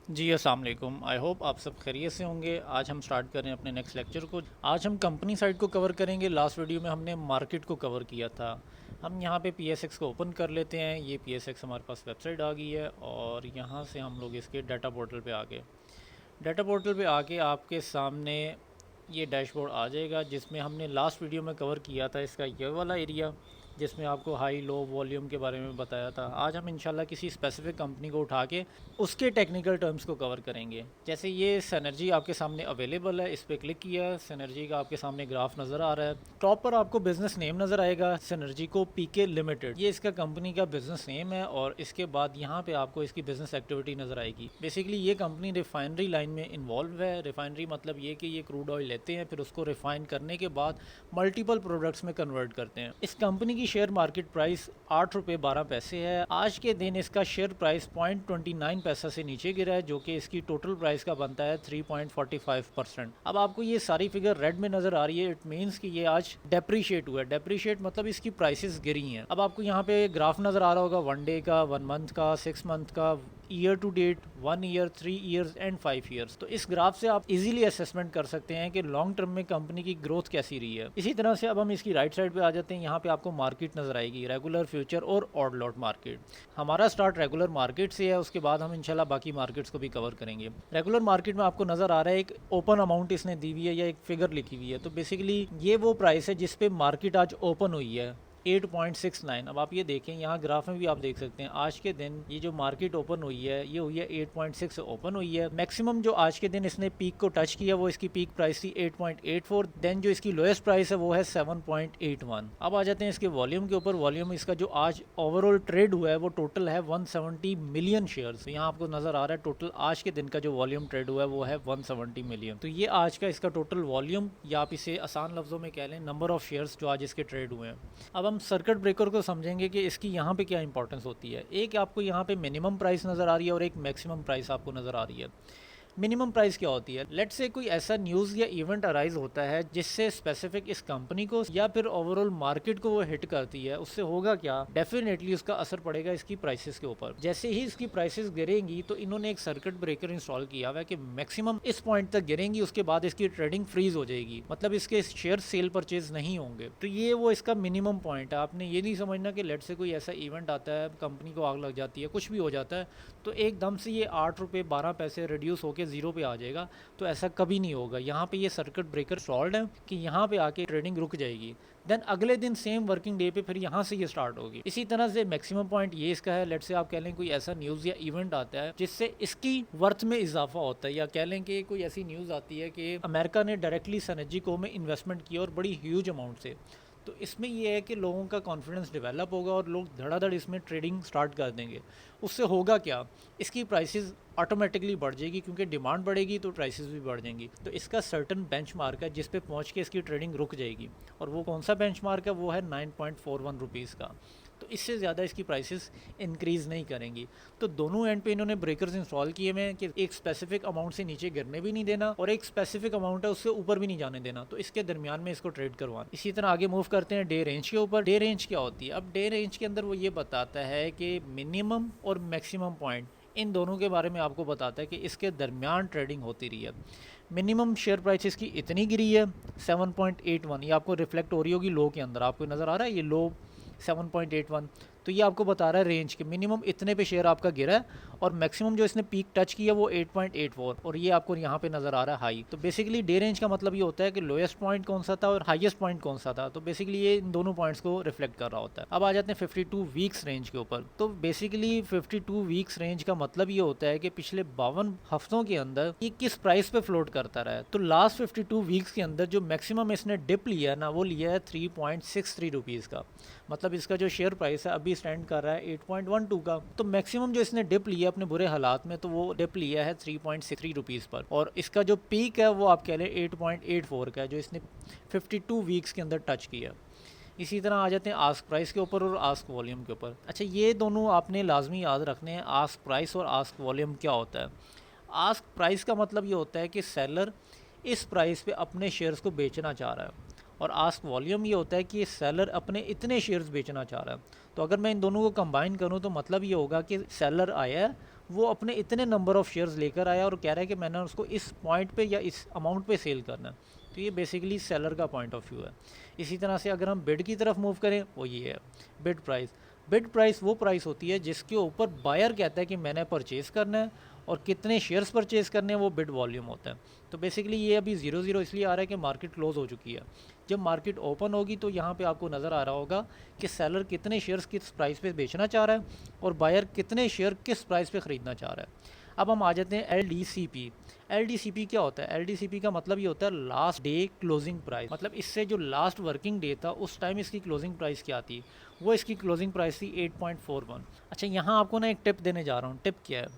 जी अस्सलाम वालेकुम। I hope आप सब खैरियत से होंगे। आज हम स्टार्ट कर रहे हैं अपने नेक्स्ट लेक्चर को। आज हम कंपनी साइड को कवर करेंगे। लास्ट वीडियो में हमने मार्केट को कवर किया था। हम यहाँ पे PSX को ओपन कर लेते हैं। ये PSX हमारे पास वेबसाइट आ गई है और यहाँ से हम लोग इसके डाटा पोर्टल पे आ गए। डाटा पोर्टल पे आके आपके सामने ये डैशबोर्ड आ जाएगा जिसमें हमने लास्ट वीडियो में कवर किया था इसका ये वाला एरिया, जिसमें आपको हाई लो वॉल्यूम के बारे में बताया था। आज हम इंशाल्लाह किसी स्पेसिफिक कंपनी को उठा के उसके टेक्निकल टर्म्स को कवर करेंगे। जैसे ये सिनर्जी आपके सामने अवेलेबल है, इस पर क्लिक किया। सिनर्जी का आपके सामने ग्राफ नज़र आ रहा है। टॉप पर आपको बिजनेस नेम नज़र आएगा, सिनर्जी को PK लिमिटेड, ये इसका कंपनी का बिजनेस नेम है। और इसके बाद यहाँ पे आपको इसकी बिजनेस एक्टिविटी नज़र आएगी। बेसिकली ये कंपनी रिफाइनरी लाइन में इन्वॉल्व है। रिफाइनरी मतलब ये कि ये क्रूड ऑयल लेते हैं, फिर उसको रिफाइन करने के बाद मल्टीपल प्रोडक्ट्स में कन्वर्ट करते हैं। इस कंपनी की शेयर मार्केट प्राइस 8 रुपये 12 पैसे है। आज के दिन इसका शेयर प्राइस 0.29 पैसा से नीचे गिरा है, जो कि इसकी टोटल प्राइस का बनता है 3.45%। अब आपको ये सारी फिगर रेड में नज़र आ रही है, इट मीन्स कि ये आज डेप्रीशिएट हुआ है। डेप्रीशिएट मतलब इसकी प्राइसेस गिरी हैं। अब आपको यहाँ पे ग्राफ नज़र आ रहा होगा 1 डे का, 1 मंथ का, 6 मंथ का, year to date, 1 year, 3 years and 5 years. तो इस ग्राफ से आप इजीली असेसमेंट कर सकते हैं कि लॉन्ग टर्म में कंपनी की ग्रोथ कैसी रही है। इसी तरह से अब हम इसकी राइट साइड पे आ जाते हैं। यहाँ पे आपको मार्केट नजर आएगी, रेगुलर, फ्यूचर और ऑड लॉट मार्केट। हमारा स्टार्ट रेगुलर मार्केट से है, उसके बाद हम इंशाल्लाह बाकी मार्केट्स को भी कवर करेंगे। रेगुलर मार्केट में आपको नजर आ रहा है एक ओपन अमाउंट इसने दी हुई है या एक फिगर लिखी हुई है। तो बेसिकली ये वो प्राइस है जिस पे मार्केट आज ओपन हुई है, 8.69। अब आप ये देखें, यहाँ ग्राफ में भी आप देख सकते हैं आज के दिन ये जो मार्केट ओपन हुई है ये हुई है 8.6 से ओपन हुई है। मैक्सिमम जो आज के दिन इसने पीक को टच किया वो इसकी पीक प्राइस थी 8.84। देन जो इसकी लोएस्ट प्राइस है वो है 7.81। अब आ जाते हैं इसके वॉल्यूम के ऊपर। वॉल्यूम इसका जो आज ओवरऑल ट्रेड हुआ है वो टोटल है 170 मिलियन शेयर्स। यहाँ आपको नजर आ रहा है टोटल आज के दिन का जो वॉल्यूम ट्रेड हुआ है वो है 170 मिलियन। तो ये आज का इसका टोटल वॉल्यूम, या आप इसे आसान लफ्जों में कह लें नंबर ऑफ शेयर्स जो आज इसके ट्रेड हुए हैं। अब हम सर्किट ब्रेकर को समझेंगे कि इसकी यहाँ पे क्या इंपॉर्टेंस होती है। एक आपको यहाँ पे मिनिमम प्राइस नज़र आ रही है और एक मैक्सिमम प्राइस आपको नज़र आ रही है। मिनिमम प्राइस क्या होती है? लेट से कोई ऐसा न्यूज़ या इवेंट अराइज होता है जिससे स्पेसिफिक इस कंपनी को या फिर ओवरऑल मार्केट को वो हिट करती है, उससे होगा क्या? डेफिनेटली उसका असर पड़ेगा इसकी प्राइसेस के ऊपर। जैसे ही इसकी प्राइसेस गिरेंगी तो इन्होंने एक सर्किट ब्रेकर इंस्टॉल किया हुआ है कि मैक्सिमम इस पॉइंट तक गिरेंगी, उसके बाद इसकी ट्रेडिंग फ्रीज हो जाएगी, मतलब इसके शेयर सेल परचेज नहीं होंगे। तो ये वो इसका मिनिमम पॉइंट है। आपने ये नहीं समझना कि लेट से कोई ऐसा इवेंट आता है, कंपनी को आग लग जाती है, कुछ भी हो जाता है तो एकदम से ये 8 रुपये 12 पैसे रिड्यूस होकर जीरो पे आ जाएगा। तो ऐसा कभी नहीं होगा। यहाँ पे ये सर्किट ब्रेकर सॉल्व है कि यहाँ पे आके ट्रेडिंग रुक जाएगी, देन अगले दिन सेम वर्किंग डे पे फिर यहाँ से ये स्टार्ट होगी। इसी तरह से मैक्सिमम पॉइंट ये इसका है। लेट से आप कह लें कोई ऐसा न्यूज़ या इवेंट आता है जिससे इसकी वर्थ में इजाफा होता है, या कह लें कि कोई ऐसी न्यूज़ आती है कि अमेरिका ने डायरेक्टली सिनर्जी को में इन्वेस्टमेंट किया और बड़ी ह्यूज अमाउंट से। तो इसमें ये है कि लोगों का कॉन्फिडेंस डेवलप होगा और लोग धड़ाधड़ इसमें ट्रेडिंग स्टार्ट कर देंगे। उससे होगा क्या? इसकी प्राइसेस ऑटोमेटिकली बढ़ जाएगी, क्योंकि डिमांड बढ़ेगी तो प्राइसेस भी बढ़ जाएंगी। तो इसका सर्टन बेंचमार्क है जिस पे पहुंच के इसकी ट्रेडिंग रुक जाएगी, और वो कौन सा बेंचमार्क है? वो है 9.41 रुपीज़ का। तो इससे ज़्यादा इसकी प्राइसेस इंक्रीज़ नहीं करेंगी। तो दोनों एंड पे इन्होंने ब्रेकर्स इंस्टॉल किए हुए हैं कि एक स्पेसिफिक अमाउंट से नीचे गिरने भी नहीं देना और एक स्पेसिफिक अमाउंट है उससे ऊपर भी नहीं जाने देना। तो इसके दरमियान में इसको ट्रेड करवाना। इसी तरह आगे मूव करते हैं डे रेंज के ऊपर। डे रेंज क्या होती है? अब डे रेंज के अंदर वो ये बताता है कि मिनिमम और मैक्सिमम पॉइंट, इन दोनों के बारे में आपको बताता है कि इसके दरमियान ट्रेडिंग होती रही है। मिनिमम शेयर प्राइस इसकी इतनी गिरी है 7.81, ये आपको रिफ्लेक्ट हो रही होगी लो के अंदर। आपको नज़र आ रहा है ये लो 7.81। तो ये आपको बता रहा है रेंज के मिनिमम इतने पे शेयर आपका गिरा है, और मैक्सिमम जो इसने पीक टच किया वो 8.84, और ये आपको यहाँ पे नज़र आ रहा है हाई। तो बेसिकली डे रेंज का मतलब ये होता है कि लोएस्ट पॉइंट कौन सा था और हाईएस्ट पॉइंट कौन सा था। तो बेसिकली ये इन दोनों पॉइंट्स को रिफ्लेक्ट कर रहा होता है। अब आ जाते हैं 52 वीक्स रेंज के ऊपर। तो बेसिकली 52 वीक्स रेंज का मतलब ये होता है कि पिछले 52 हफ्तों के अंदर ये किस प्राइस पे फ्लोट करता रहा है। तो लास्ट 52 वीक्स के अंदर जो मैक्सिमम इसने डिप लिया है ना, वो लिया है 3.63 रुपीज़ का। मतलब इसका जो शेयर प्राइस है अभी स्टैंड कर रहा है 8.12 का। तो मैक्सिमम जो इसने डिप लिया अपने बुरे हालात में, तो वो डिप लिया है 3.63 रुपीज़ पर, और इसका जो पीक है वो आप कह लें 8.84 का है, जो इसने 52 वीक्स के अंदर टच किया। इसी तरह आ जाते हैं आस्क प्राइस के ऊपर और आस्क वॉल्यूम के ऊपर। अच्छा, ये दोनों आपने लाजमी याद रखने हैं। आस्क प्राइस और आस्क वॉल्यूम क्या होता है? आस्क प्राइस का मतलब ये होता है कि सेलर इस प्राइस पे अपने शेयर्स को बेचना चाह रहा है, और आस्क वॉल्यूम ये होता है कि सेलर अपने इतने शेयर्स बेचना चाह रहा है। तो अगर मैं इन दोनों को कंबाइन करूँ तो मतलब ये होगा कि सेलर आया है, वो अपने इतने नंबर ऑफ़ शेयर्स लेकर आया और कह रहा है कि मैंने उसको इस पॉइंट पे या इस अमाउंट पे सेल करना है। तो ये बेसिकली सेलर का पॉइंट ऑफ व्यू है। इसी तरह से अगर हम बिड की तरफ मूव करें, वो ये है बिड प्राइस। बिड प्राइस वो प्राइस होती है जिसके ऊपर बायर कहता है कि मैंने परचेज़ करना है, और कितने शेयर्स परचेज़ करने हैं वो बिड वॉल्यूम होता है। तो बेसिकली ये अभी 0-0 इसलिए आ रहा है कि मार्केट क्लोज़ हो चुकी है। जब मार्केट ओपन होगी तो यहाँ पे आपको नज़र आ रहा होगा कि सेलर कितने शेयर्स किस प्राइस पे बेचना चाह रहा है और बायर कितने शेयर किस प्राइस पे ख़रीदना चाह रहा है। अब हम आ जाते हैं LDCP। LDCP क्या होता है? LDCP का मतलब ये होता है लास्ट डे क्लोजिंग प्राइस। मतलब इससे जो लास्ट वर्किंग डे था उस टाइम इसकी क्लोजिंग प्राइस क्या थी, वो इसकी क्लोजिंग प्राइस थी 8.41। अच्छा, यहाँ आपको ना एक टिप देने जा रहा हूँ। टिप क्या है?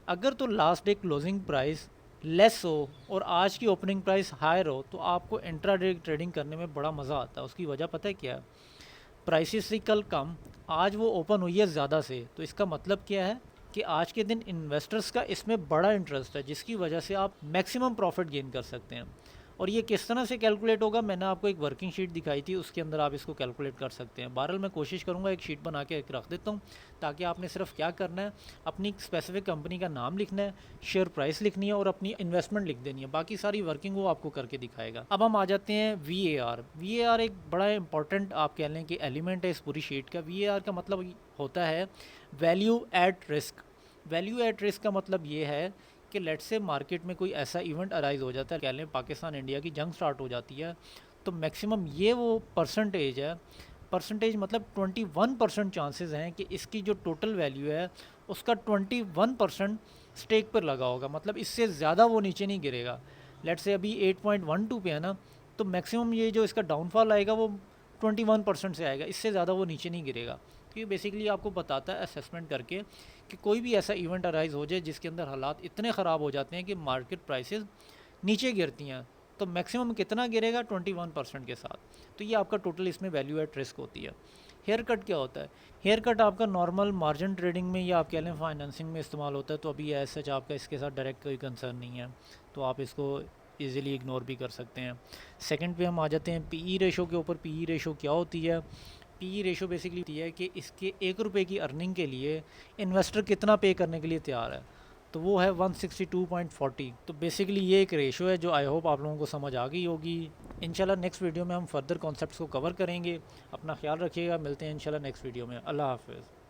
अगर तो last day closing price less हो और आज की ओपनिंग प्राइस हायर हो तो आपको इंट्रा डे ट्रेडिंग करने में बड़ा मज़ा आता है। उसकी वजह पता है क्या है? प्राइसेस से कल कम, आज वो ओपन हुई है ज़्यादा से, तो इसका मतलब क्या है कि आज के दिन इन्वेस्टर्स का इसमें बड़ा इंटरेस्ट है, जिसकी वजह से आप मैक्सिमम प्रॉफिट गेन कर सकते हैं। और ये किस तरह से कैलकुलेट होगा, मैंने आपको एक वर्किंग शीट दिखाई थी, उसके अंदर आप इसको कैलकुलेट कर सकते हैं। बहरहाल मैं कोशिश करूँगा एक शीट बना के रख देता हूँ, ताकि आपने सिर्फ क्या करना है, अपनी स्पेसिफिक कंपनी का नाम लिखना है, शेयर प्राइस लिखनी है और अपनी इन्वेस्टमेंट लिख देनी है। बाकी सारी वर्किंग वो आपको करके दिखाएगा। अब हम आ जाते हैं VAR। VAR एक बड़ा इंपॉर्टेंट आप कह लें कि एलिमेंट है इस पूरी शीट का। VAR का मतलब होता है value at risk. Value at risk का मतलब ये है कि लेट से मार्केट में कोई ऐसा इवेंट अराइज हो जाता है, कह लें पाकिस्तान इंडिया की जंग स्टार्ट हो जाती है, तो मैक्सिमम ये वो परसेंटेज है, परसेंटेज मतलब 21% चांसेस हैं कि इसकी जो टोटल वैल्यू है उसका 21% स्टेक पर लगा होगा। मतलब इससे ज़्यादा वो नीचे नहीं गिरेगा। लेट से अभी 8.12 पे है ना, तो मैक्सिमम ये जो इसका डाउनफॉल आएगा वो 21% से आएगा, इससे ज़्यादा वो नीचे नहीं गिरेगा। तो ये बेसिकली आपको बताता है असेसमेंट करके कि कोई भी ऐसा इवेंट अराइज हो जाए जिसके अंदर हालात इतने ख़राब हो जाते हैं कि मार्केट प्राइसेस नीचे गिरती हैं, तो मैक्सिमम कितना गिरेगा? 21% के साथ। तो ये आपका टोटल इसमें वैल्यू एट रिस्क होती है। हेयर कट क्या होता है? हेयर कट आपका नॉर्मल मार्जिन ट्रेडिंग में या आप कह लें फाइनेंसिंग में इस्तेमाल होता है, तो अभी ऐसा सच आपका इसके साथ डायरेक्ट कोई कंसर्न नहीं है, तो आप इसको ईज़िली इग्नोर भी कर सकते हैं। सेकंड पे हम आ जाते हैं PE रेशो के ऊपर। PE रेशो क्या होती है? PE रेशो बेसिकली होती है कि इसके 1 रुपये की अर्निंग के लिए इन्वेस्टर कितना पे करने के लिए तैयार है, तो वो है 162.40। तो बेसिकली ये एक रेशो है जो आई होप आप लोगों को समझ आ गई होगी। इंशाल्लाह नेक्स्ट वीडियो में हम फर्दर कॉन्सेप्ट्स को कवर करेंगे। अपना ख्याल रखिएगा, मिलते हैं इंशाल्लाह नेक्स्ट वीडियो में। अल्लाह हाफ़िज़।